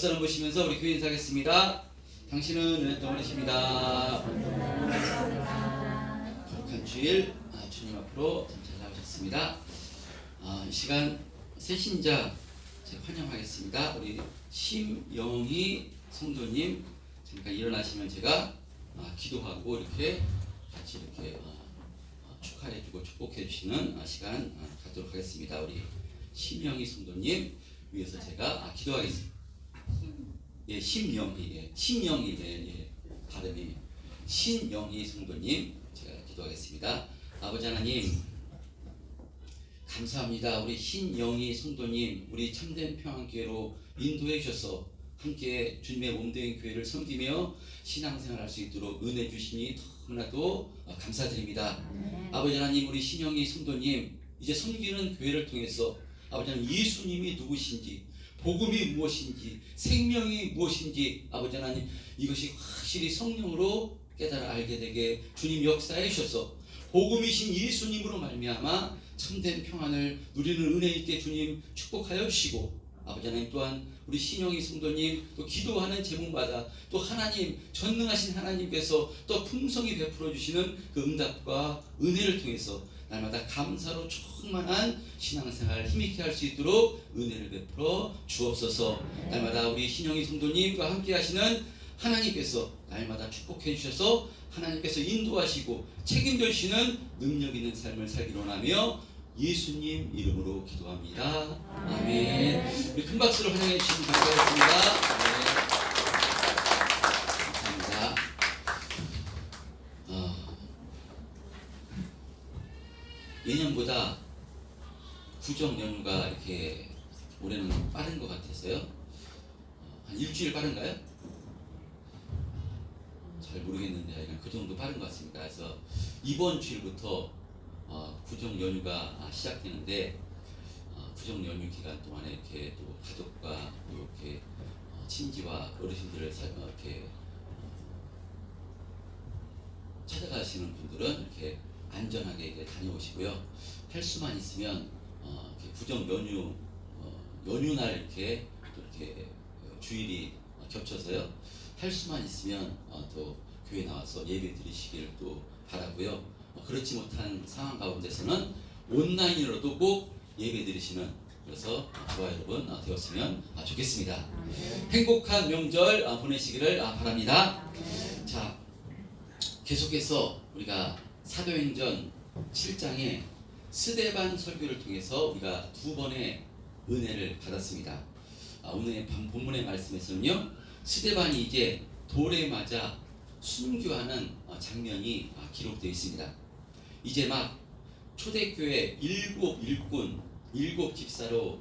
역사를 보시면서 우리 교회 인사하겠습니다. 당신은 은혜 동안이십니다. 거룩한 주일 주님 앞으로 찾아오셨습니다. 이 시간 새신자 제가 환영하겠습니다. 우리 심영희 성도님 잠깐 일어나시면 제가 기도하고 이렇게 같이 이렇게 축하해주고 축복해주시는 시간 갖도록 하겠습니다. 우리 심영희 성도님 위해서 제가 기도하겠습니다. 예, 심영희, 발음이 신영희 성도님 제가 기도하겠습니다. 아버지 하나님 감사합니다. 우리 신영희 성도님 우리 참된 평안교회로 인도해 주셔서 함께 주님의 몸된 교회를 섬기며 신앙생활할 수 있도록 은혜 주시니 너무나도 감사드립니다. 아버지 하나님 우리 신영희 성도님 이제 섬기는 교회를 통해서 아버지 하나님 예수님이 누구신지 복음이 무엇인지 생명이 무엇인지 아버지 하나님 이것이 확실히 성령으로 깨달아 알게 되게 주님 역사해 주셔서 복음이신 예수님으로 말미암아 참된 평안을 누리는 은혜 있게 주님 축복하여 주시고 아버지 하나님 또한 우리 신영희 성도님 또 기도하는 제목마다 또 하나님 전능하신 하나님께서 또 풍성히 베풀어 주시는 그 응답과 은혜를 통해서 날마다 감사로 충만한 신앙생활 힘있게 할 수 있도록 은혜를 베풀어 주옵소서. 날마다 우리 신영희 성도님과 함께 하시는 하나님께서 날마다 축복해 주셔서 하나님께서 인도하시고 책임져 주시는 능력 있는 삶을 살기로 원하며 예수님 이름으로 기도합니다. 아멘. 우리 큰 박수로 환영해 주시면 감사하겠습니다. 감사합니다. 예년보다 구정 연휴가 이렇게 올해는 빠른 것 같아서요. 한 일주일 빠른가요? 잘 모르겠는데 하여간 그 정도 빠른 것 같습니다. 그래서 이번 주일부터 구정 연휴가 시작되는데 구정 연휴 기간 동안에 이렇게 또 가족과 이렇게 친지와 어르신들을 이렇게 찾아가시는 분들은 이렇게 안전하게 이제 다녀오시고요. 할 수만 있으면 이렇게 구정 연휴 연휴날 이렇게 또 이렇게 주일이 겹쳐서요. 할 수만 있으면 또 교회 나와서 예배 드리시길 또 바라고요. 그렇지 못한 상황 가운데서는 온라인으로도 꼭 예배 드리시는 그래서 저와 여러분 되었으면 좋겠습니다. 행복한 명절 보내시기를 바랍니다. 자, 계속해서 우리가 사도행전 7장의 스데반 설교를 통해서 우리가 두 번의 은혜를 받았습니다. 오늘 본문의 말씀에서는요, 스데반이 이제 돌에 맞아 순교하는 장면이 기록되어 있습니다. 이제 막 초대교회 일곱 일꾼, 일곱 집사로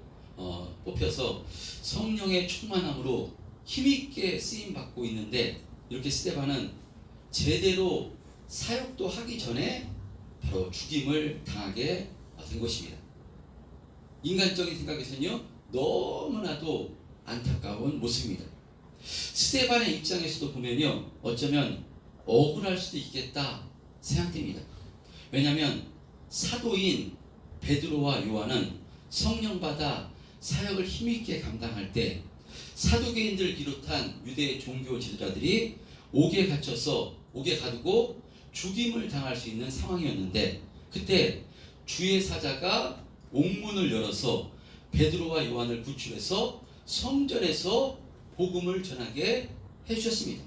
뽑혀서 성령의 충만함으로 힘있게 쓰임받고 있는데 이렇게 스데반은 제대로 사역도 하기 전에 바로 죽임을 당하게 된 것입니다. 인간적인 생각에서는요 너무나도 안타까운 모습입니다. 스데반의 입장에서도 보면요 어쩌면 억울할 수도 있겠다 생각됩니다. 왜냐하면 사도인 베드로와 요한은 성령받아 사역을 힘있게 감당할 때 사두개인들을 비롯한 유대 종교 지도자들이 옥에 가두고 죽임을 당할 수 있는 상황이었는데 그때 주의 사자가 옥문을 열어서 베드로와 요한을 구출해서 성전에서 복음을 전하게 해주셨습니다.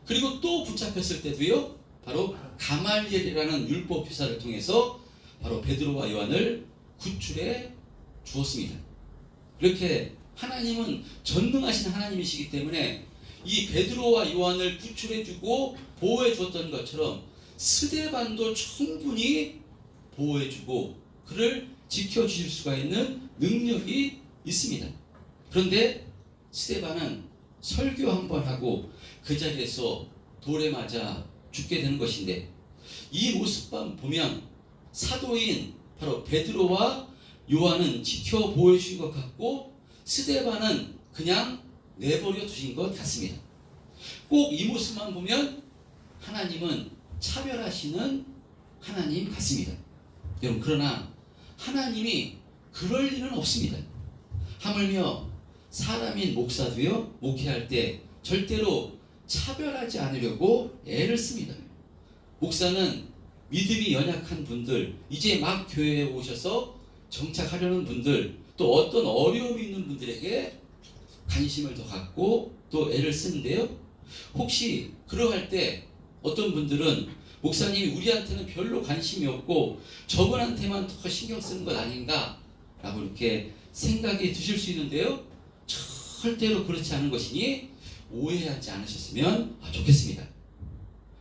그리고 또 붙잡혔을 때도요 바로 가말리엘이라는 율법 교사를 통해서 바로 베드로와 요한을 구출해 주었습니다. 그렇게 하나님은 전능하신 하나님이시기 때문에 이 베드로와 요한을 구출해주고 보호해주었던 것처럼 스데반도 충분히 보호해주고 그를 지켜주실 수가 있는 능력이 있습니다. 그런데 스데반은 설교 한 번 하고 그 자리에서 돌에 맞아 죽게 되는 것인데 이 모습만 보면 사도인 바로 베드로와 요한은 지켜 보호해 주신 것 같고 스데반은 그냥 내버려 두신 것 같습니다. 꼭 이 모습만 보면 하나님은 차별하시는 하나님 같습니다. 여러분 그러나 하나님이 그럴 일은 없습니다. 하물며 사람인 목사도요, 목회할 때 절대로 차별하지 않으려고 애를 씁니다. 목사는 믿음이 연약한 분들, 이제 막 교회에 오셔서 정착하려는 분들, 또 어떤 어려움이 있는 분들에게 관심을 더 갖고 또 애를 쓰는데요. 혹시 그러할 때 어떤 분들은 목사님이 우리한테는 별로 관심이 없고 저분한테만 더 신경 쓰는 것 아닌가 라고 이렇게 생각이 드실 수 있는데요. 절대로 그렇지 않은 것이니 오해하지 않으셨으면 좋겠습니다.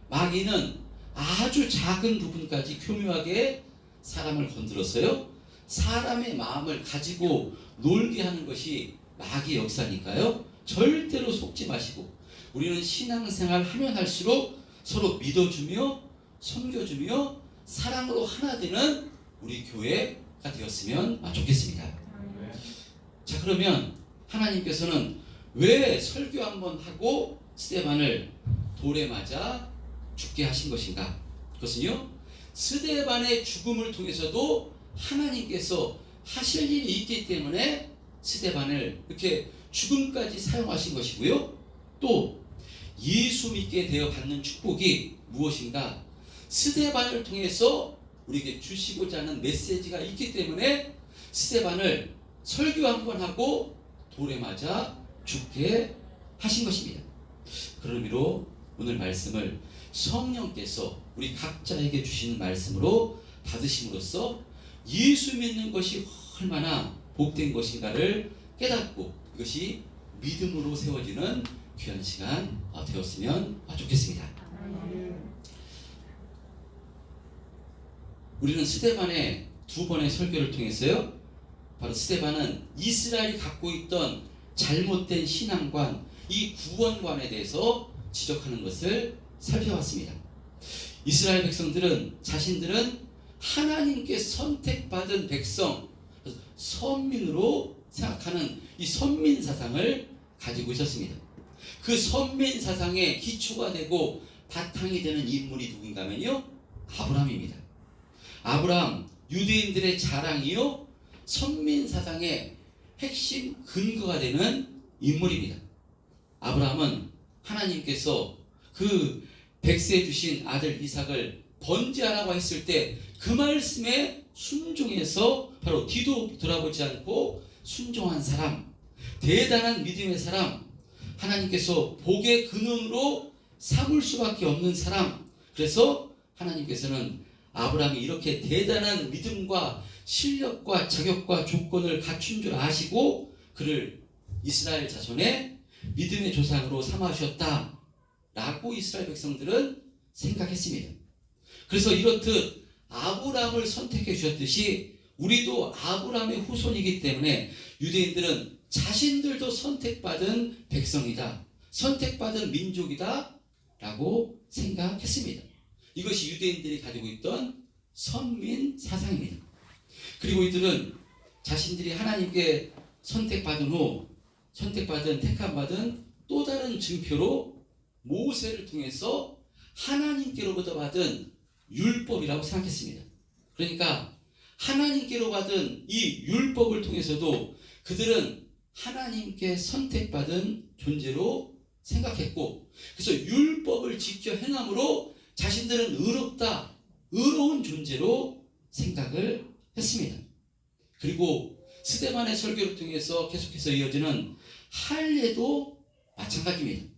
마귀는 아주 작은 부분까지 교묘하게 사람을 건드렸어요. 사람의 마음을 가지고 놀게 하는 것이 마귀의 역사니까요. 절대로 속지 마시고 우리는 신앙생활 하면 할수록 서로 믿어주며 섬겨주며 사랑으로 하나 되는 우리 교회가 되었으면 좋겠습니다. 자, 그러면 하나님께서는 왜 설교 한번 하고 스데반을 돌에 맞아 죽게 하신 것인가? 그것은요, 스데반의 죽음을 통해서도 하나님께서 하실 일이 있기 때문에 스데반을 이렇게 죽음까지 사용하신 것이고요. 또 예수 믿게 되어 받는 축복이 무엇인가? 스데반을 통해서 우리에게 주시고자 하는 메시지가 있기 때문에 스데반을 설교 한번 하고 돌에 맞아 죽게 하신 것입니다. 그런 의미로 오늘 말씀을 성령께서 우리 각자에게 주시는 말씀으로 받으심으로써 예수 믿는 것이 얼마나 복된 것인가를 깨닫고 이것이 믿음으로 세워지는 귀한 시간 되었으면 좋겠습니다. 우리는 스데반의 두 번의 설교를 통해서요, 바로 스데반은 이스라엘이 갖고 있던 잘못된 신앙관, 이 구원관에 대해서 지적하는 것을 살펴봤습니다. 이스라엘 백성들은 자신들은 하나님께 선택받은 백성, 선민으로 생각하는 이 선민 사상을 가지고 있었습니다. 그 선민 사상의 기초가 되고 바탕이 되는 인물이 누군가 하면요, 아브라함입니다. 아브라함, 유대인들의 자랑이요, 선민 사상의 핵심 근거가 되는 인물입니다. 아브라함은 하나님께서 그 백세해 주신 아들 이삭을 번제하라고 했을 때 그 말씀에 순종해서 바로 뒤도 돌아보지 않고 순종한 사람, 대단한 믿음의 사람, 하나님께서 복의 근원으로 삼을 수밖에 없는 사람. 그래서 하나님께서는 아브라함이 이렇게 대단한 믿음과 실력과 자격과 조건을 갖춘 줄 아시고 그를 이스라엘 자손의 믿음의 조상으로 삼으셨다 라고 이스라엘 백성들은 생각했습니다. 그래서 이렇듯 아브라함을 선택해 주셨듯이 우리도 아브라함의 후손이기 때문에 유대인들은 자신들도 선택받은 백성이다, 선택받은 민족이다 라고 생각했습니다. 이것이 유대인들이 가지고 있던 선민 사상입니다. 그리고 이들은 자신들이 하나님께 선택받은 후 택함받은 또 다른 증표로 모세를 통해서 하나님께로부터 받은 율법이라고 생각했습니다. 그러니까 하나님께로 받은 이 율법을 통해서도 그들은 하나님께 선택받은 존재로 생각했고, 그래서 율법을 지켜 행함으로 자신들은 의롭다, 의로운 존재로 생각을 했습니다. 그리고 스데반의 설교를 통해서 계속해서 이어지는 할례도 마찬가지입니다.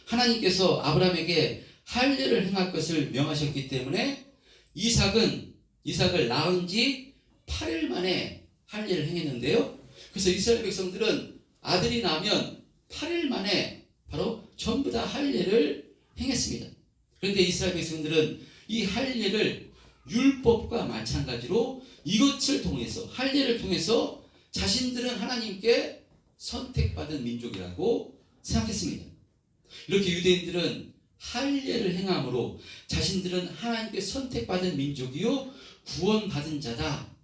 하나님께서 아브라함에게 할례를 행할 것을 명하셨기 때문에 이삭을 낳은 지 8일 만에 할례를 행했는데요. 그래서 이스라엘 백성들은 아들이 나면 8일 만에 바로 전부 다 할례를 행했습니다. 그런데 이스라엘 백성들은 이 할례를 율법과 마찬가지로 이것을 통해서, 할례를 통해서 자신들은 하나님께 선택받은 민족이라고 생각했습니다. 이렇게 유대인들은 할례를 행함으로 자신들은 하나님께 선택받은 민족이요 구원받은 자다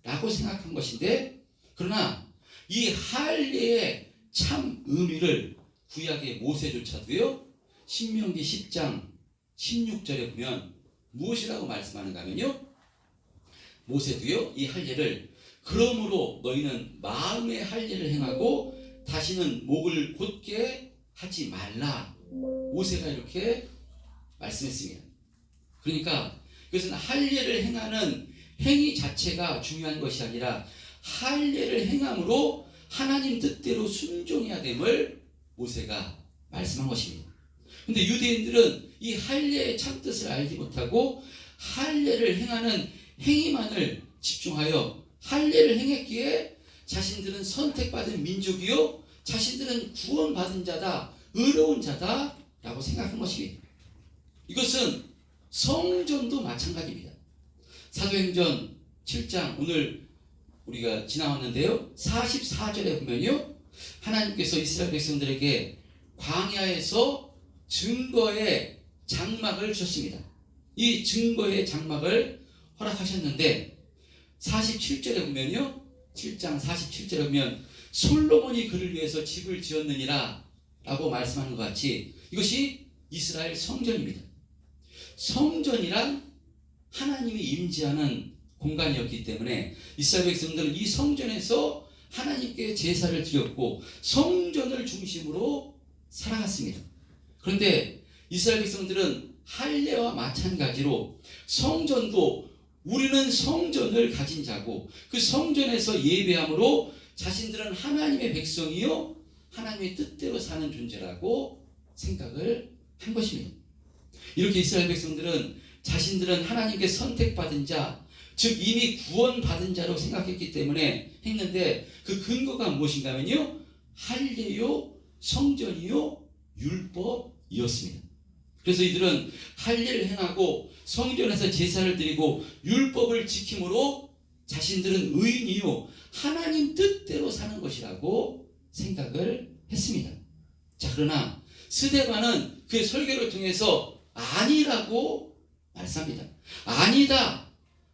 라고 생각한 것인데, 그러나 이 할례의 참 의미를 구약의 모세조차도요 신명기 10장 16절에 보면 무엇이라고 말씀하는가 하면요, 모세도요 이 할례를 그러므로 너희는 마음의 할례를 행하고 다시는 목을 곧게 하지 말라. 모세가 이렇게 말씀했습니다. 그러니까 그것은 할례를 행하는 행위 자체가 중요한 것이 아니라 할례를 행함으로 하나님 뜻대로 순종해야 됨을 모세가 말씀한 것입니다. 근데 유대인들은 이 할례의 참뜻을 알지 못하고 할례를 행하는 행위만을 집중하여 할례를 행했기에 자신들은 선택받은 민족이요 자신들은 구원받은 자다, 의로운 자다 라고 생각한 것입니다. 이것은 성전도 마찬가지입니다. 사도행전 7장 오늘 우리가 지나왔는데요, 44절에 보면요, 하나님께서 이스라엘 백성들에게 광야에서 증거의 장막을 주셨습니다. 이 증거의 장막을 허락하셨는데 47절에 보면요, 7장 47절에 보면 솔로몬이 그를 위해서 집을 지었느니라 라고 말씀하는 것 같이 이것이 이스라엘 성전입니다. 성전이란 하나님이 임재하는 공간이었기 때문에 이스라엘 백성들은 이 성전에서 하나님께 제사를 드렸고 성전을 중심으로 살아갔습니다. 그런데 이스라엘 백성들은 할례와 마찬가지로 성전도 우리는 성전을 가진 자고 그 성전에서 예배함으로 자신들은 하나님의 백성이요 하나님의 뜻대로 사는 존재라고 생각을 한 것입니다. 이렇게 이스라엘 백성들은 자신들은 하나님께 선택받은 자, 즉 이미 구원받은 자로 생각했기 때문에 했는데 그 근거가 무엇인가 하면요, 할례요 성전이요 율법이었습니다. 그래서 이들은 할례를 행하고 성전에서 제사를 드리고 율법을 지킴으로 자신들은 의인이요 하나님 뜻대로 사는 것이라고 생각을 했습니다. 자, 그러나 스데반은 그의 설교를 통해서 아니라고 말씀합니다. 아니다.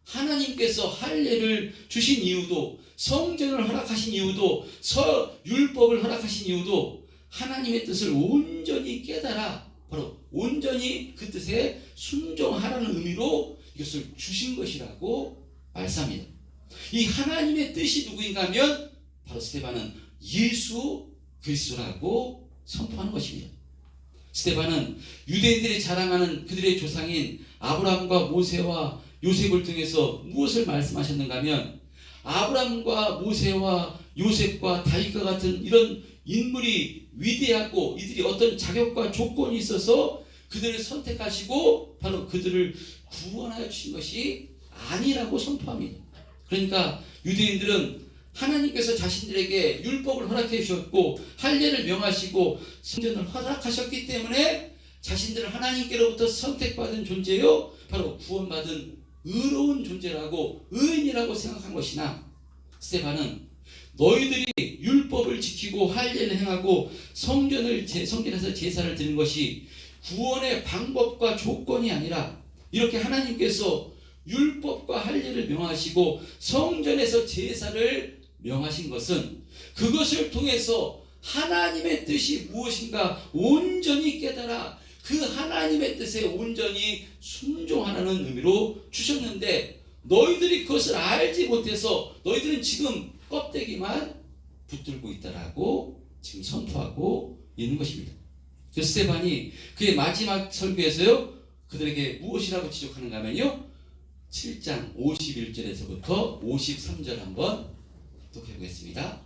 하나님께서 할례를 주신 이유도 성전을 허락하신 이유도 율법을 허락하신 이유도 하나님의 뜻을 온전히 깨달아 바로 온전히 그 뜻에 순종하라는 의미로 이것을 주신 것이라고 말씀합니다. 이 하나님의 뜻이 누구인가 하면 바로 스데반은 예수 그리스도라고 선포하는 것입니다. 스데반은 유대인들이 자랑하는 그들의 조상인 아브라함과 모세와 요셉을 통해서 무엇을 말씀하셨는가 하면 아브라함과 모세와 요셉과 다윗과 같은 이런 인물이 위대하고 이들이 어떤 자격과 조건이 있어서 그들을 선택하시고 바로 그들을 구원하여 주신 것이 아니라고 선포합니다. 그러니까 유대인들은 하나님께서 자신들에게 율법을 허락해 주셨고 할례를 명하시고 성전을 허락하셨기 때문에 자신들은 하나님께로부터 선택받은 존재요 바로 구원받은 의로운 존재라고 의인이라고 생각한 것이나 스데반은 너희들이 율법을 지키고 할례를 행하고 성전에서 제사를 드리는 것이 구원의 방법과 조건이 아니라 이렇게 하나님께서 율법과 할례를 명하시고 성전에서 제사를 명하신 것은 그것을 통해서 하나님의 뜻이 무엇인가 온전히 깨달아 그 하나님의 뜻에 온전히 순종하라는 의미로 주셨는데 너희들이 그것을 알지 못해서 너희들은 지금 껍데기만 붙들고 있다라고 지금 선포하고 있는 것입니다. 그 스데반이 그의 마지막 설교에서요 그들에게 무엇이라고 지적하는가 하면요 7장 51절에서부터 53절 한번 독해보겠습니다.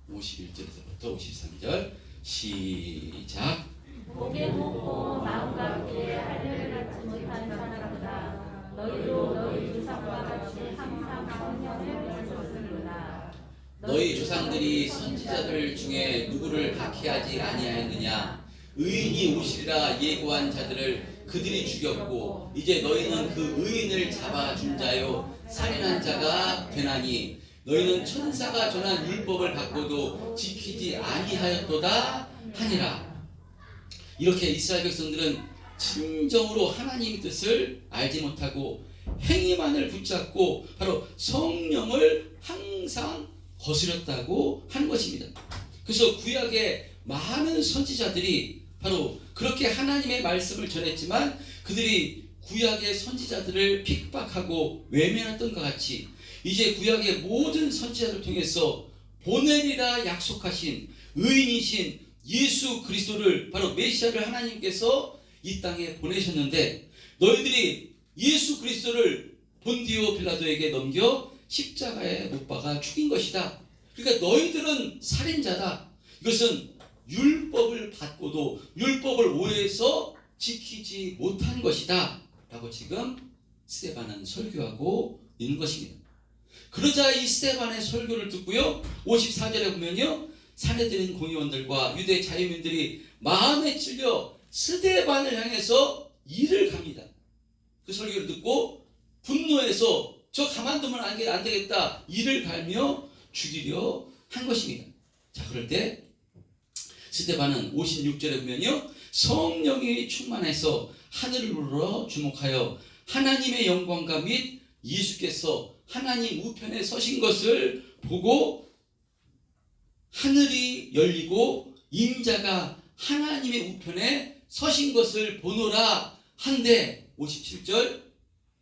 51절에서부터 53절 시작. 목에 묻고 마음과 함께 할례를 받지 못한 사람보다 너희도 너희 조상과 같이 항상 성령을 받으셨으리로다. 너희 조상들이 선지자들 중에 누구를 박해하지 아니하였느냐? 의인이 오시리라 예고한 자들을 그들이 죽였고 이제 너희는 그 의인을 잡아준 자요 살인한 자가 되나니 너희는 천사가 전한 율법을 받고도 지키지 아니하였도다 하니라. 이렇게 이스라엘 백성들은 진정으로 하나님의 뜻을 알지 못하고 행위만을 붙잡고 바로 성령을 항상 거스렸다고 하는 것입니다. 그래서 구약의 많은 선지자들이 바로 그렇게 하나님의 말씀을 전했지만 그들이 구약의 선지자들을 핍박하고 외면했던 것 같이 이제 구약의 모든 선지자를 통해서 보내리라 약속하신 의인이신 예수 그리스도를, 바로 메시아를 하나님께서 이 땅에 보내셨는데, 너희들이 예수 그리스도를 본디오 빌라도에게 넘겨 십자가에 못 박아 죽인 것이다. 그러니까 너희들은 살인자다. 이것은 율법을 받고도 율법을 오해해서 지키지 못한 것이다 라고 지금 스데반은 설교하고 있는 것입니다. 그러자 이 스데반의 설교를 듣고요, 54절에 보면요, 사내들인 공의원들과 유대 자유민들이 마음에 찔려 스데반을 향해서 이를 갑니다. 그 설교를 듣고 분노해서 저 가만두면 안 되겠다, 이를 갈며 죽이려 한 것입니다. 자, 그럴 때 스데반은 56절에 보면요, 성령이 충만해서 하늘을 우러러 주목하여 하나님의 영광과 및 예수께서 하나님 우편에 서신 것을 보고 하늘이 열리고 인자가 하나님의 우편에 서신 것을 보노라 한데, 57절,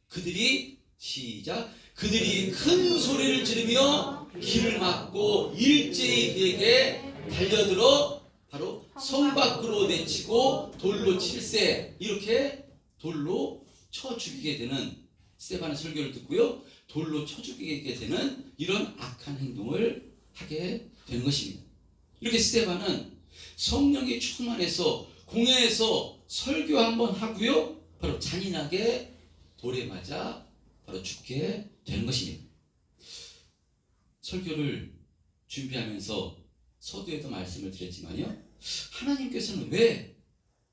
그들이 시작, 그들이 큰 소리를 지르며 길을 막고 일제히 그에게 달려들어 바로 성 밖으로 내치고 돌로 칠세, 이렇게 돌로 쳐 죽이게 되는, 스데반의 설교를 듣고요, 돌로 쳐 죽이게 되는 이런 악한 행동을 하게 되는 것입니다. 이렇게 스데반은 성령이 충만해서 공회에서 설교 한번 하고요, 바로 잔인하게 돌에 맞아 바로 죽게 되는 것입니다. 설교를 준비하면서 서두에도 말씀을 드렸지만요, 하나님께서는 왜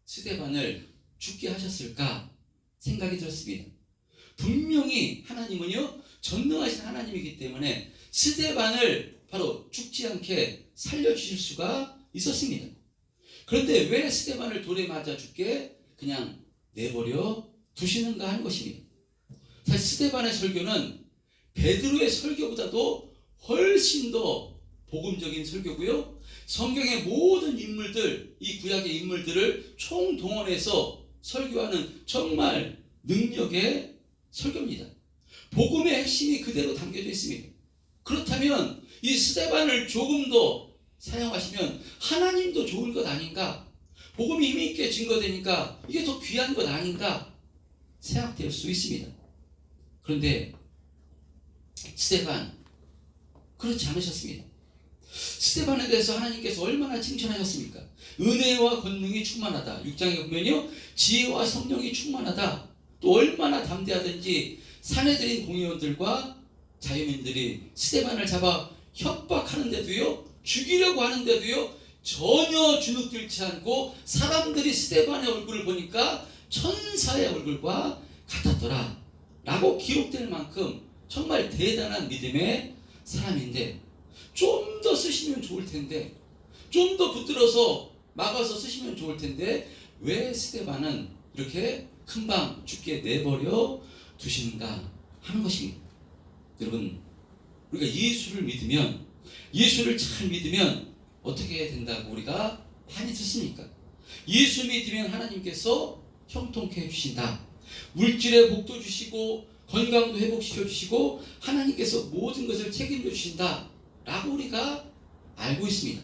스데반을 죽게 하셨을까 생각이 들었습니다. 분명히 하나님은요, 전능하신 하나님이기 때문에 스데반을 바로 죽지 않게 살려주실 수가 있었습니다. 그런데 왜 스데반을 돌에 맞아 죽게 그냥 내버려 두시는가 하는 것입니다. 사실 스데반의 설교는 베드로의 설교보다도 훨씬 더 복음적인 설교고요, 성경의 모든 인물들, 이 구약의 인물들을 총동원해서 설교하는 정말 능력의 설교입니다. 복음의 핵심이 그대로 담겨져 있습니다. 그렇다면 이 스데반을 조금 더 사용하시면 하나님도 좋은 것 아닌가, 복음이 힘이 있게 증거되니까 이게 더 귀한 것 아닌가 생각될 수 있습니다. 그런데 스데반 그렇지 않으셨습니다. 스데반에 대해서 하나님께서 얼마나 칭찬하셨습니까? 은혜와 권능이 충만하다. 6장에 보면요, 지혜와 성령이 충만하다. 또 얼마나 담대하든지 사내들인 공의원들과 자유민들이 스데반을 잡아 협박하는데도요, 죽이려고 하는데도요, 전혀 주눅들지 않고 사람들이 스데반의 얼굴을 보니까 천사의 얼굴과 같았더라 라고 기록될 만큼 정말 대단한 믿음의 사람인데, 좀 더 쓰시면 좋을 텐데, 좀 더 붙들어서 막아서 쓰시면 좋을 텐데 왜 스데반은 이렇게 금방 죽게 내버려 두시는가 하는 것입니다. 여러분, 우리가 예수를 믿으면, 예수를 잘 믿으면 어떻게 된다고 우리가 많이 듣습니까? 예수 믿으면 하나님께서 형통케 해주신다, 물질의 복도 주시고 건강도 회복시켜 주시고 하나님께서 모든 것을 책임져 주신다 라고 우리가 알고 있습니다.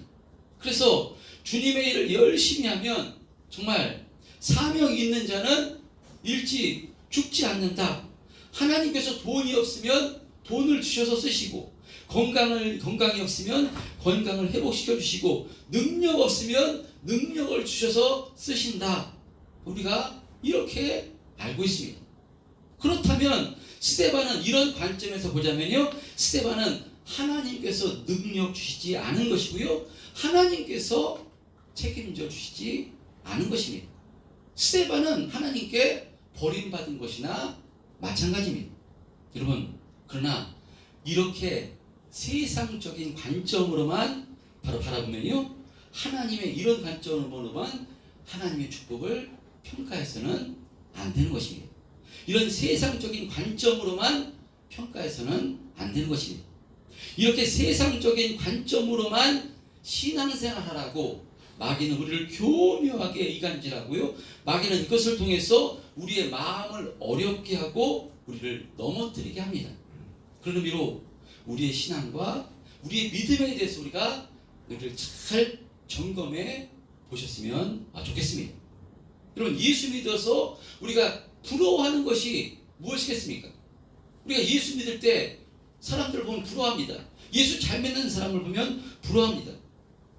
그래서 주님의 일을 열심히 하면 정말 사명 있는 자는 일찍 죽지 않는다. 하나님께서 돈이 없으면 돈을 주셔서 쓰시고, 건강이 없으면 건강을 회복시켜 주시고, 능력 없으면 능력을 주셔서 쓰신다. 우리가 이렇게 알고 있습니다. 그렇다면 스데반은 이런 관점에서 보자면요, 스데반은 하나님께서 능력 주시지 않은 것이고요, 하나님께서 책임져 주시지 않은 것입니다. 스데반은 하나님께 버림받은 것이나 마찬가지입니다. 여러분, 그러나 이렇게 세상적인 관점으로만 바로 바라보면요, 하나님의 이런 관점으로만 하나님의 축복을 평가해서는 안 되는 것입니다. 이런 세상적인 관점으로만 평가해서는 안 되는 것입니다. 이렇게 세상적인 관점으로만 신앙생활하라고 마귀는 우리를 교묘하게 이간질하고요, 마귀는 이것을 통해서 우리의 마음을 어렵게 하고 우리를 넘어뜨리게 합니다. 그런 의미로 우리의 신앙과 우리의 믿음에 대해서 우리가 이를 잘 점검해 보셨으면 좋겠습니다. 여러분, 예수 믿어서 우리가 부러워하는 것이 무엇이겠습니까? 우리가 예수 믿을 때 사람들을 보면 부러워합니다. 예수 잘 믿는 사람을 보면 부러워합니다.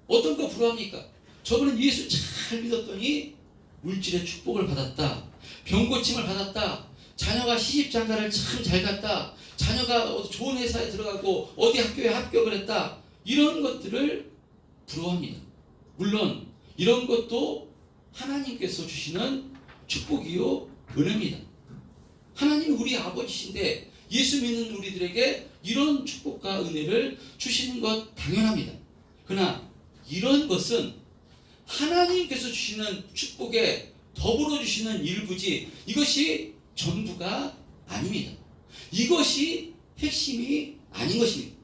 어떤 거 부러워합니까? 저분은 예수 잘 믿었더니 물질의 축복을 받았다. 병 고침을 받았다. 자녀가 시집장가를 참 잘 갔다. 자녀가 좋은 회사에 들어가고 어디 학교에 합격을 했다. 이런 것들을 부러워합니다. 물론 이런 것도 하나님께서 주시는 축복이요 은혜입니다. 하나님이 우리 아버지신데 예수 믿는 우리들에게 이런 축복과 은혜를 주시는 것 당연합니다. 그러나 이런 것은 하나님께서 주시는 축복에 더불어 주시는 일부지 이것이 전부가 아닙니다. 이것이 핵심이 아닌 것입니다.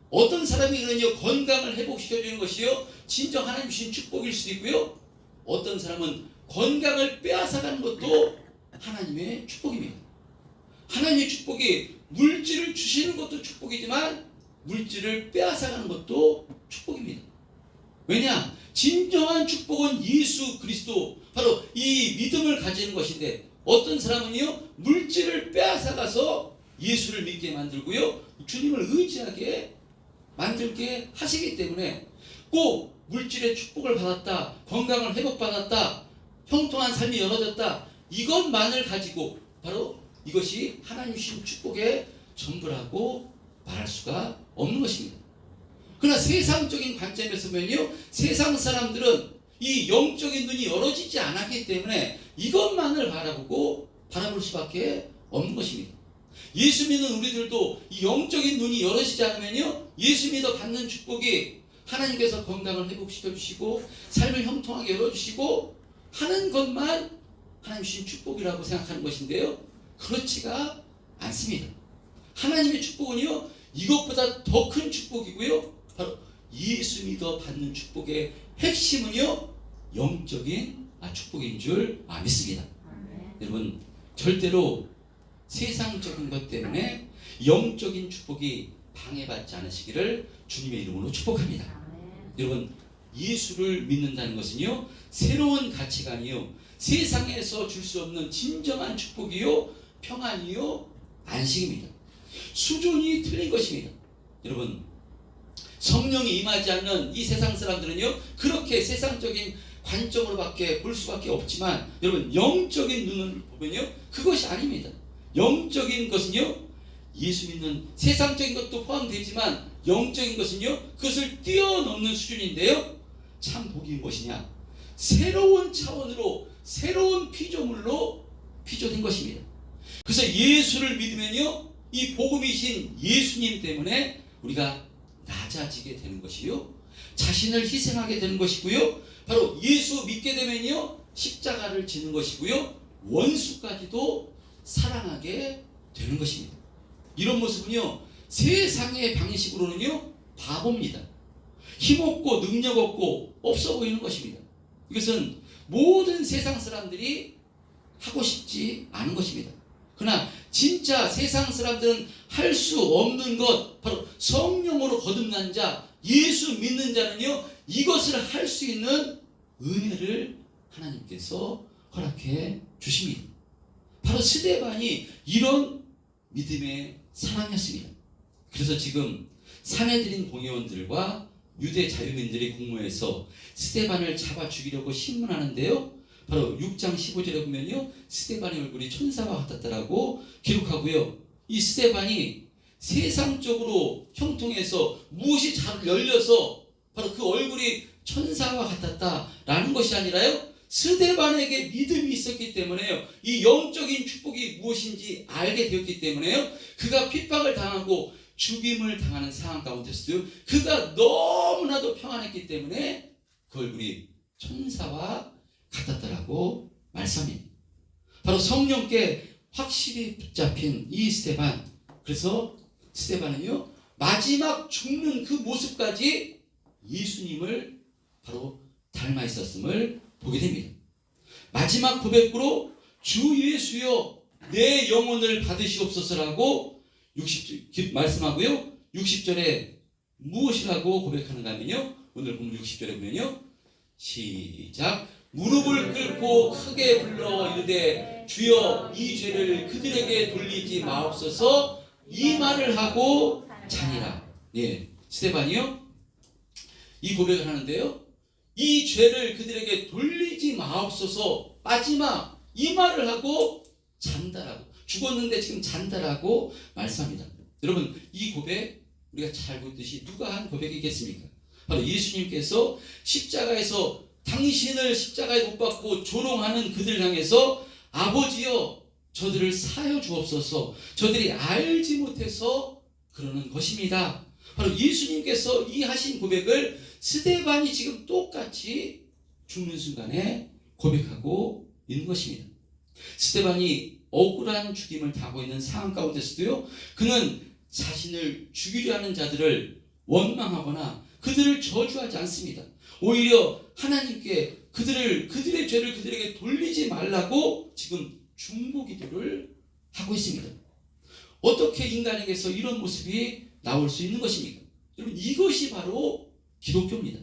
어떤 사람이 그러냐 건강을 회복시켜주는 것이요 진정 하나님 주신 축복일 수도 있고요. 어떤 사람은 건강을 빼앗아가는 것도 하나님의 축복입니다. 하나님의 축복이 물질을 주시는 것도 축복이지만 물질을 빼앗아가는 것도 축복입니다. 왜냐? 진정한 축복은 예수 그리스도 바로 이 믿음을 가지는 것인데 어떤 사람은요 물질을 빼앗아가서 예수를 믿게 만들고요 주님을 의지하게 만들게 하시기 때문에 꼭 물질의 축복을 받았다, 건강을 회복받았다, 형통한 삶이 열어졌다 이것만을 가지고 바로 이것이 하나님 주신 축복의 전부라고 말할 수가 없는 것입니다. 그러나 세상적인 관점에서 보면요 세상 사람들은 이 영적인 눈이 열어지지 않았기 때문에 이것만을 바라볼 수밖에 없는 것입니다. 예수 믿는 우리들도 이 영적인 눈이 열어지지 않으면요 예수 믿어 받는 축복이 하나님께서 건강을 회복시켜 주시고 삶을 형통하게 열어주시고 하는 것만 하나님 주신 축복이라고 생각하는 것인데요 그렇지가 않습니다. 하나님의 축복은요 이것보다 더 큰 축복이고요 바로 예수 믿어 받는 축복의 핵심은요 영적인 축복인 줄 믿습니다. 여러분 절대로 세상적인 것 때문에 영적인 축복이 방해받지 않으시기를 주님의 이름으로 축복합니다. 여러분 예수를 믿는다는 것은요 새로운 가치관이요 세상에서 줄 수 없는 진정한 축복이요 평안이요 안식입니다. 수준이 틀린 것입니다. 여러분 성령이 임하지 않는 이 세상 사람들은요 그렇게 세상적인 관점으로밖에 볼 수밖에 없지만 여러분 영적인 눈을 보면요 그것이 아닙니다. 영적인 것은요 예수 믿는 세상적인 것도 포함되지만 영적인 것은요 그것을 뛰어넘는 수준인데요 참 복이 무엇이냐 새로운 차원으로 새로운 피조물로 피조된 것입니다. 그래서 예수를 믿으면요 이 복음이신 예수님 때문에 우리가 낮아지게 되는 것이요 자신을 희생하게 되는 것이고요 바로 예수 믿게 되면요 십자가를 지는 것이고요 원수까지도 사랑하게 되는 것입니다. 이런 모습은요 세상의 방식으로는요 바보입니다. 힘없고 능력 없고 없어 보이는 것입니다. 이것은 모든 세상 사람들이 하고 싶지 않은 것입니다. 그러나 진짜 세상 사람들은 할 수 없는 것 바로 성령으로 거듭난 자 예수 믿는 자는요 이것을 할 수 있는 은혜를 하나님께서 허락해 주십니다. 바로 스데반이 이런 믿음의 사람이었습니다. 그래서 지금 산헤드린 공회원들과 유대 자유민들이 공모해서 스데반을 잡아 죽이려고 신문하는데요 바로 6장 15절에 보면요 스데반의 얼굴이 천사와 같았다라고 기록하고요 이 스데반이 세상적으로 형통해서 무엇이 잘 열려서 바로 그 얼굴이 천사와 같았다라는 것이 아니라요 스데반에게 믿음이 있었기 때문에요 이 영적인 축복이 무엇인지 알게 되었기 때문에요 그가 핍박을 당하고 죽임을 당하는 상황 가운데서도 그가 너무나도 평안했기 때문에 그 얼굴이 천사와 같았다라고 말씀합니다. 바로 성령께 확실히 붙잡힌 이 스데반 그래서 스데반은요 마지막 죽는 그 모습까지 예수님을 바로 닮아 있었음을 보게 됩니다. 마지막 고백으로 주 예수여 내 영혼을 받으시옵소서라고 60절 말씀하고요 60절에 무엇이라고 고백하는가 하면요, 오늘 본문 60절에 보면요, 시작. 무릎을 꿇고 크게 불러 이르되 주여 이 죄를 그들에게 돌리지 마옵소서, 이 말을 하고 자니라. 예, 스데반이요 이 고백을 하는데요, 이 죄를 그들에게 돌리지 마옵소서, 마지막 이 말을 하고 잔다라고, 죽었는데 지금 잔다라고 말씀합니다. 여러분, 이 고백 우리가 잘 보듯이 누가 한 고백이겠습니까? 바로 예수님께서 십자가에서 당신을 십자가에 못 박고 조롱하는 그들 향해서 아버지여 저들을 사하여 주옵소서, 저들이 알지 못해서 그러는 것입니다. 바로 예수님께서 이 하신 고백을 스데반이 지금 똑같이 죽는 순간에 고백하고 있는 것입니다. 스데반이 억울한 죽임을 당하고 있는 상황 가운데서도요, 그는 자신을 죽이려 하는 자들을 원망하거나 그들을 저주하지 않습니다. 오히려 하나님께 그들의 죄를 그들에게 돌리지 말라고 지금 중보 기도를 하고 있습니다. 어떻게 인간에게서 이런 모습이 나올 수 있는 것입니까? 여러분, 이것이 바로 기독교입니다.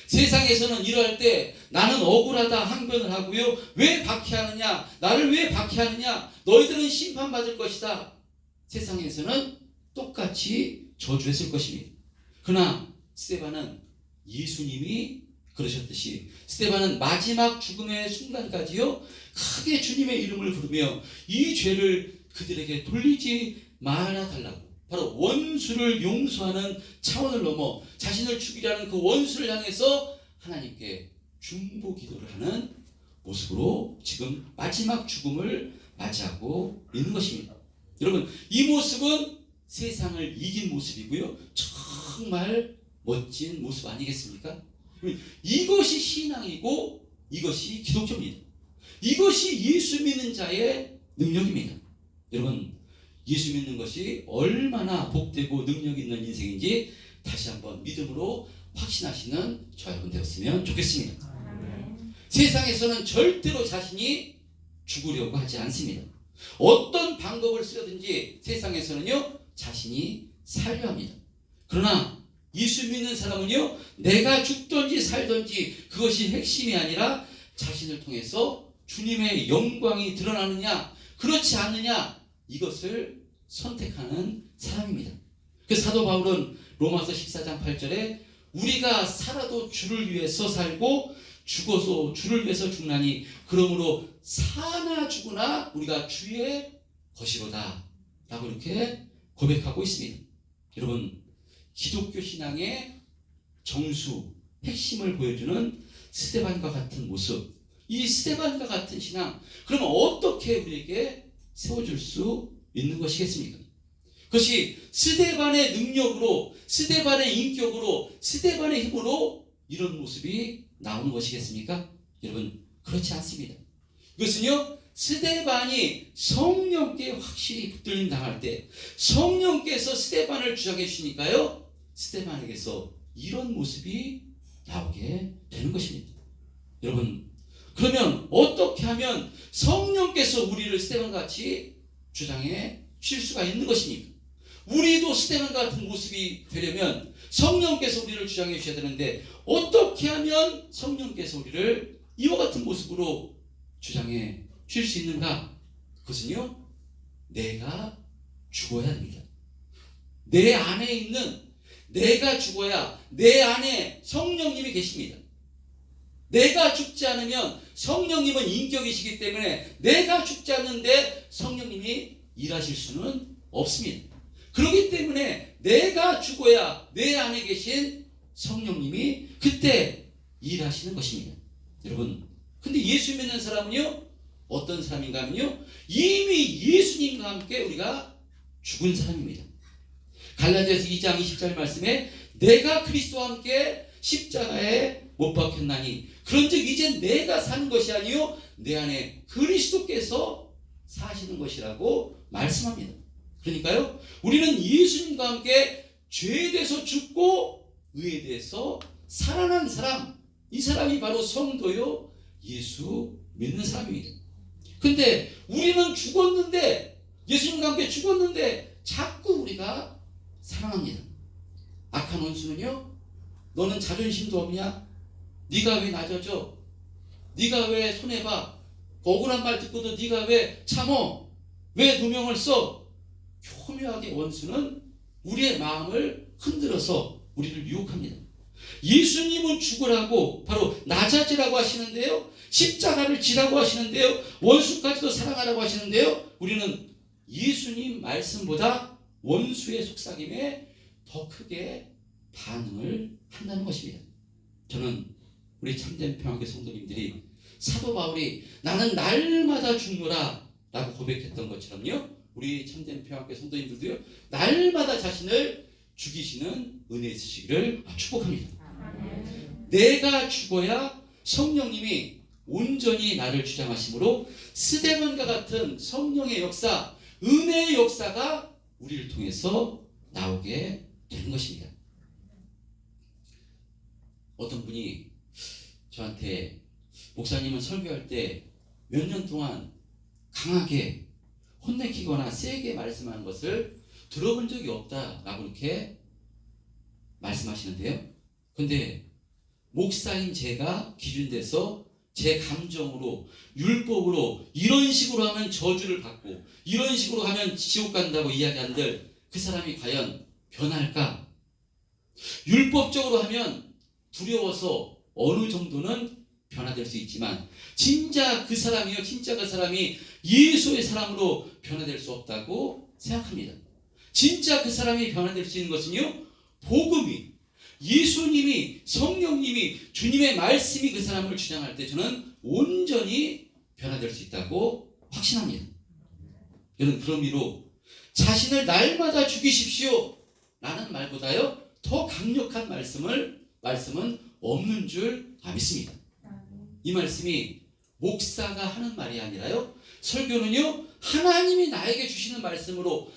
세상에서는 이러할 때 나는 억울하다 항변을 하고요, 왜 박해하느냐, 나를 왜 박해하느냐, 너희들은 심판받을 것이다, 세상에서는 똑같이 저주했을 것입니다. 그러나 스데반은 예수님이 그러셨듯이 스데반은 마지막 죽음의 순간까지요 크게 주님의 이름을 부르며 이 죄를 그들에게 돌리지 말아달라고, 바로 원수를 용서하는 차원을 넘어 자신을 죽이려는 그 원수를 향해서 하나님께 중보 기도를 하는 모습으로 지금 마지막 죽음을 맞이하고 있는 것입니다. 여러분, 이 모습은 세상을 이긴 모습이고요, 정말 멋진 모습 아니겠습니까? 이것이 신앙이고 이것이 기독교입니다. 이것이 예수 믿는 자의 능력입니다. 여러분, 예수 믿는 것이 얼마나 복되고 능력 있는 인생인지 다시 한번 믿음으로 확신하시는 저와 여러분 되었으면 좋겠습니다. 세상에서는 절대로 자신이 죽으려고 하지 않습니다. 어떤 방법을 쓰든지 세상에서는요 자신이 살려 합니다. 그러나 예수 믿는 사람은요, 내가 죽든지 살든지 그것이 핵심이 아니라 자신을 통해서 주님의 영광이 드러나느냐 그렇지 않느냐, 이것을 선택하는 사람입니다. 그 사도 바울은 로마서 14장 8절에 우리가 살아도 주를 위해서 살고 죽어서 주를 위해서 죽나니 그러므로 사나 죽으나 우리가 주의 것이로다 라고 이렇게 고백하고 있습니다. 여러분, 기독교 신앙의 정수, 핵심을 보여주는 스데반과 같은 모습, 이 스데반과 같은 신앙, 그러면 어떻게 우리에게 세워줄 수 있는 것이겠습니까? 그것이 스데반의 능력으로, 스데반의 인격으로, 스데반의 힘으로 이런 모습이 나오는 것이겠습니까? 여러분, 그렇지 않습니다. 이것은요, 스데반이 성령께 확실히 붙들림 당할 때 성령께서 스데반을 주장해 주시니까요, 스데반에게서 이런 모습이 나오게 되는 것입니다. 여러분, 그러면 어떻게 하면 성령께서 우리를 스데반같이 주장해 주실 수가 있는 것입니까? 우리도 스데반 같은 모습이 되려면 성령께서 우리를 주장해 주셔야 되는데 어떻게 하면 성령께서 우리를 이와 같은 모습으로 주장해 주실 수 있는가? 그것은요, 내가 죽어야 합니다. 내 안에 있는, 내가 죽어야 내 안에 성령님이 계십니다. 내가 죽지 않으면 성령님은 인격이시기 때문에 내가 죽지 않는데 성령님이 일하실 수는 없습니다. 그렇기 때문에 내가 죽어야 내 안에 계신 성령님이 그때 일하시는 것입니다. 여러분, 근데 예수 믿는 사람은요, 어떤 사람인가 하면요, 이미 예수님과 함께 우리가 죽은 사람입니다. 갈라디아서 2장 20절 말씀에 내가 그리스도와 함께 십자가에 못 박혔나니 그런즉 이제 내가 사는 것이 아니요 내 안에 그리스도께서 사시는 것이라고 말씀합니다. 그러니까요, 우리는 예수님과 함께 죄에 대해서 죽고 의에 대해서 살아난 사람, 이 사람이 바로 성도요 예수 믿는 사람입니다. 근데 우리는 죽었는데, 예수님과 함께 죽었는데 자꾸 우리가 살아납니다. 악한 원수는요, 너는 자존심도 없냐? 네가 왜 낮아져? 네가 왜 손해봐? 억울한 말 듣고도 네가 왜 참어? 왜 누명을 써? 교묘하게 원수는 우리의 마음을 흔들어서 우리를 유혹합니다. 예수님은 죽으라고 바로 낮아지라고 하시는데요, 십자가를 지라고 하시는데요, 원수까지도 사랑하라고 하시는데요, 우리는 예수님 말씀보다 원수의 속삭임에 더 크게 반응을 한다는 것입니다. 저는 우리 참된 평화교회 성도님들이 사도 바울이 나는 날마다 죽노라 라고 고백했던 것처럼요, 우리 참된 평화교회 성도님들도요, 날마다 자신을 죽이시는 은혜 있으시기를 축복합니다. 내가 죽어야 성령님이 온전히 나를 주장하심으로 스데반과 같은 성령의 역사, 은혜의 역사가 우리를 통해서 나오게 되는 것입니다. 어떤 분이 저한테 목사님은 설교할 때 몇 년 동안 강하게 혼내키거나 세게 말씀하는 것을 들어본 적이 없다라고 이렇게 말씀하시는데요. 근데 목사인 제가 기준돼서 제 감정으로, 율법으로 이런 식으로 하면 저주를 받고 이런 식으로 하면 지옥 간다고 이야기한들 그 사람이 과연 변할까? 율법적으로 하면 두려워서 어느 정도는 변화될 수 있지만 진짜 그 사람이요, 진짜 그 사람이 예수의 사람으로 변화될 수 없다고 생각합니다. 진짜 그 사람이 변화될 수 있는 것은요, 복음이, 예수님이, 성령님이, 주님의 말씀이 그 사람을 주장할 때 저는 온전히 변화될 수 있다고 확신합니다. 여러분, 그런 의미로 자신을 날마다 죽이십시오 라는 말보다요, 더 강력한 말씀은 없는 줄 믿습니다. 이 말씀이 목사가 하는 말이 아니라요, 설교는요, 하나님이 나에게 주시는 말씀으로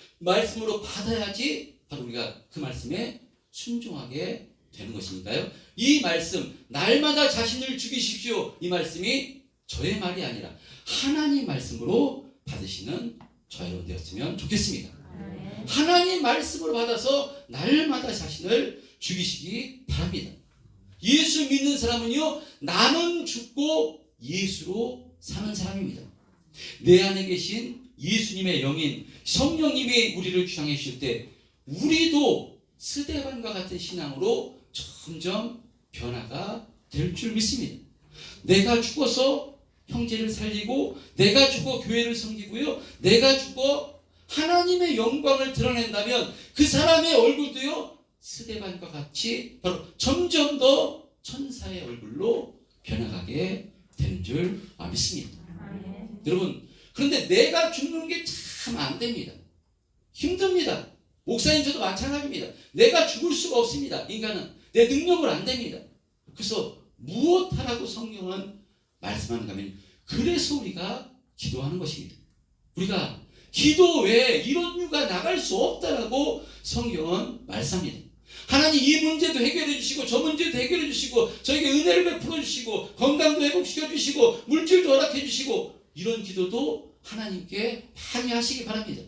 받아야지 바로 우리가 그 말씀에 순종하게 되는 것이니까요. 이 말씀, 날마다 자신을 죽이십시오, 이 말씀이 저의 말이 아니라 하나님 말씀으로 받으시는 저 여러분 되었으면 좋겠습니다. 하나님 말씀으로 받아서 날마다 자신을 죽이시기 바랍니다. 예수 믿는 사람은요, 나는 죽고 예수로 사는 사람입니다. 내 안에 계신 예수님의 영인 성령님이 우리를 주장해 주실 때 우리도 스데반과 같은 신앙으로 점점 변화가 될 줄 믿습니다. 내가 죽어서 형제를 살리고, 내가 죽어 교회를 섬기고요, 내가 죽어 하나님의 영광을 드러낸다면 그 사람의 얼굴도요, 스데반과 같이 바로 점점 더 천사의 얼굴로 변화가게 되는 줄 믿습니다. 여러분, 그런데 내가 죽는 게 참 안 됩니다. 힘듭니다. 목사님 저도 마찬가지입니다. 내가 죽을 수가 없습니다. 인간은 내 능력으로 안 됩니다. 그래서 무엇하라고 성경은 말씀하는가 하면, 그래서 우리가 기도하는 것입니다. 우리가 기도 외에 이런 이유가 나갈 수 없다라고 성경은 말씀합니다. 하나님 이 문제도 해결해 주시고 저 문제도 해결해 주시고 저에게 은혜를 베풀어 주시고 건강도 회복시켜 주시고 물질도 허락해 주시고, 이런 기도도 하나님께 많이 하시기 바랍니다.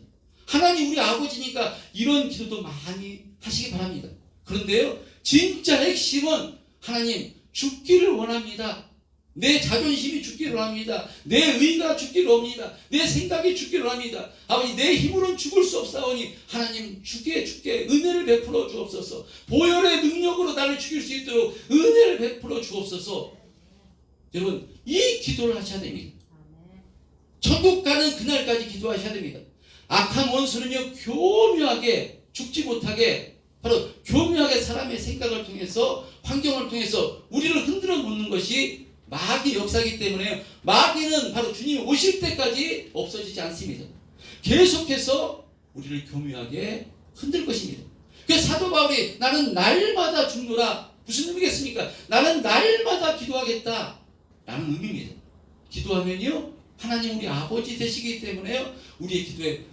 하나님 우리 아버지니까 이런 기도도 많이 하시기 바랍니다. 그런데요, 진짜 핵심은 하나님 죽기를 원합니다. 내 자존심이 죽기를 원합니다. 내 의가 죽기를 원합니다. 내 생각이 죽기를 원합니다. 아버지, 내 힘으로는 죽을 수 없사오니 하나님 죽게 은혜를 베풀어 주옵소서. 보혈의 능력으로 나를 죽일 수 있도록 은혜를 베풀어 주옵소서. 여러분, 이 기도를 하셔야 됩니다. 천국 가는 그날까지 기도하셔야 됩니다. 악한 원수는요, 교묘하게 죽지 못하게, 바로 교묘하게 사람의 생각을 통해서, 환경을 통해서 우리를 흔들어 놓는 것이 마귀 역사이기 때문에 마귀는 바로 주님이 오실 때까지 없어지지 않습니다. 계속해서 우리를 교묘하게 흔들 것입니다. 그래서 사도 바울이 나는 날마다 죽노라, 무슨 의미겠습니까? 나는 날마다 기도하겠다 라는 의미입니다. 기도하면요, 하나님 우리 아버지 되시기 때문에요, 우리의 기도에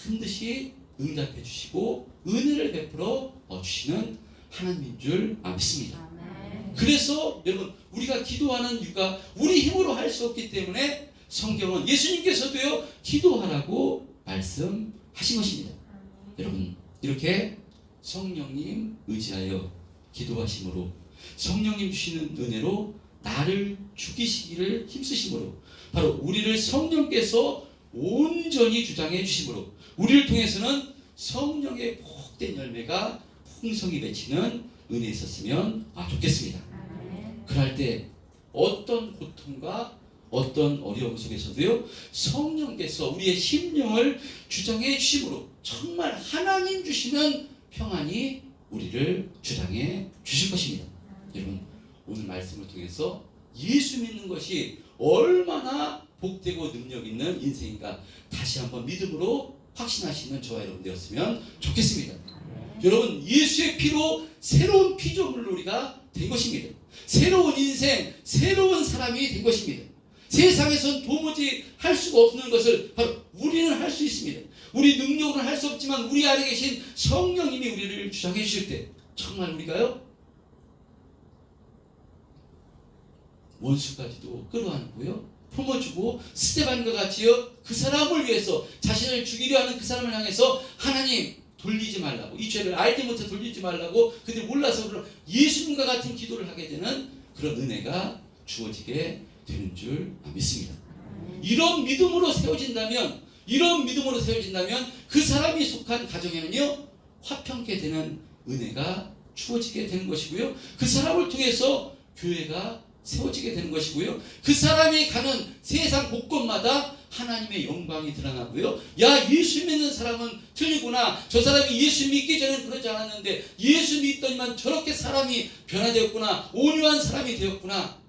반드시 응답해 주시고 은혜를 베풀어 주시는 하나님인 줄 믿습니다. 그래서 여러분, 우리가 기도하는 이유가 우리 힘으로 할 수 없기 때문에 성경은 예수님께서도요, 기도하라고 말씀하신 것입니다. 여러분, 이렇게 성령님 의지하여 기도하심으로 성령님 주시는 은혜로 나를 죽이시기를 힘쓰심으로 바로 우리를 성령께서 온전히 주장해 주심으로 우리를 통해서는 성령의 복된 열매가 풍성히 맺히는 은혜 있었으면 좋겠습니다. 그럴 때 어떤 고통과 어떤 어려움 속에서도요 성령께서 우리의 심령을 주장해 주심으로 정말 하나님 주시는 평안이 우리를 주장해 주실 것입니다. 여러분 오늘 말씀을 통해서 예수 믿는 것이 얼마나 복되고 능력 있는 인생인가 다시 한번 믿음으로 확신하시는 저와 여러분 되었으면 좋겠습니다. 여러분 예수의 피로 새로운 피조물로 우리가 된 것입니다. 새로운 인생, 새로운 사람이 된 것입니다. 세상에선 도무지 할 수가 없는 것을 바로 우리는 할 수 있습니다. 우리 능력으로는 할 수 없지만 우리 안에 계신 성령님이 우리를 주장해 주실 때 정말 우리가요 원수까지도 끌어안고요 품어주고 스데반과 같이요 그 사람을 위해서 자신을 죽이려 하는 그 사람을 향해서 하나님 돌리지 말라고 이 죄를 알지 못해 돌리지 말라고 그들이 몰라서 예수님과 같은 기도를 하게 되는 그런 은혜가 주어지게 되는 줄 믿습니다. 이런 믿음으로 세워진다면 그 사람이 속한 가정에는요 화평케 되는 은혜가 주어지게 되는 것이고요 그 사람을 통해서 교회가 세워지게 되는 것이고요 그 사람이 가는 세상 곳곳마다 하나님의 영광이 드러나고요 야 예수 믿는 사람은 틀리구나 저 사람이 예수 믿기 전에는 그러지 않았는데 예수 믿더니만 저렇게 사람이 변화되었구나 온유한 사람이 되었구나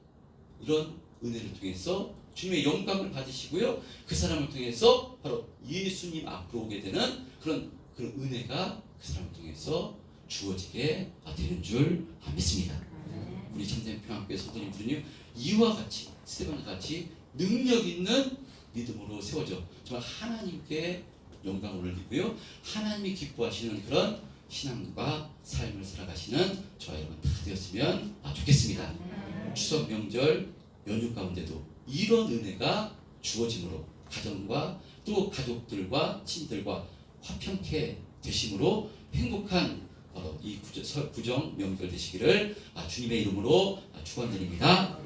이런 은혜를 통해서 주님의 영광을 받으시고요 그 사람을 통해서 바로 예수님 앞으로 오게 되는 그런 은혜가 그 사람을 통해서 주어지게 되는 줄 믿습니다. 우리 참된 평안교회 성도님들은요 이와 같이 스데반과 같이 능력 있는 믿음으로 세워져 정말 하나님께 영광을 올리고요 하나님이 기뻐하시는 그런 신앙과 삶을 살아가시는 저와 여러분 다 되었으면 좋겠습니다. 추석 명절 연휴 가운데도 이런 은혜가 주어짐으로 가정과 또 가족들과 친들과 화평케 되심으로 행복한 바로 이 구정 명절 되시기를 주님의 이름으로 축원드립니다.